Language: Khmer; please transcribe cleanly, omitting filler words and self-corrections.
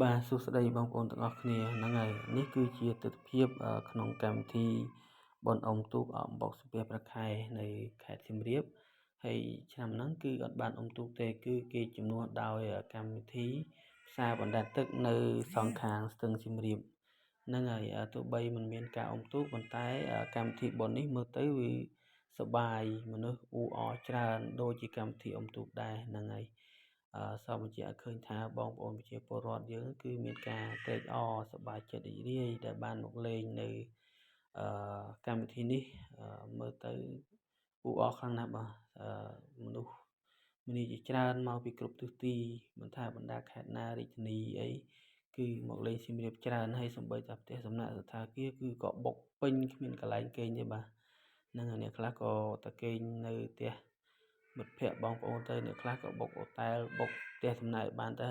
បាទសួស្តីបងប្អូនទាំងអស់គ្នាហ្នឹងហើយនេះគឺជាទស្សនវិជ្ជាក្នុងកម្មវិធីបនអុំទូកអំបុកសំពះព្រះខែនៅខេត្តសៀមរាបហើយឆ្នាំហ្នឹងគឺអត់បានអុំទូកទេគឺគេជំនួសដោយកម្មវិធីផ្សារបណ្ដែតទឹកនៅសងខាងស្ទឹងសៀមរាបហ្នឹងហើយទោះបីមិនមានការអុំទូកប៉ុន្តែកម្មវិធីបននេះមើលទៅវាសប្បាយមនុស្សអ៊ូអរច្រើនដូចជាកម្មវិធីអុំទូកដែរហ្នឹងហើយសូមបញ្ជាក់ឲ្យឃើញថាបងប្អូនប្រជាពលរដ្ឋយើងគឺមានការត្រេកអរសប្បាយចិត្តរីករាយដែលបានមកលេងនៅកម្មវិធីនេះមើលទៅអ៊ូអរខ្លាំងណាស់បាទមនុស្សមានជាច្រើនមកពីគ្រប់ទិសទីមិនថាបណ្ដាខេត្តណារាជធានីអីគឺមកលេងសៀមរាបច្រើនហើយសូម្បីតែផ្ទះសំណាក់សថាគារគឺក៏បុកពេញគ្មានកន្លែងគេងទេបាទហ្នឹងហើយអ្នកខ្លះក៏ទៅគេងនៅផ្ទះមិត្តភ័ក្តិបងប្អូនទៅអ្នកខ្លះក៏បុកហូតែលបុកផ្ទះសំណាក់ឲ្យបានទៅ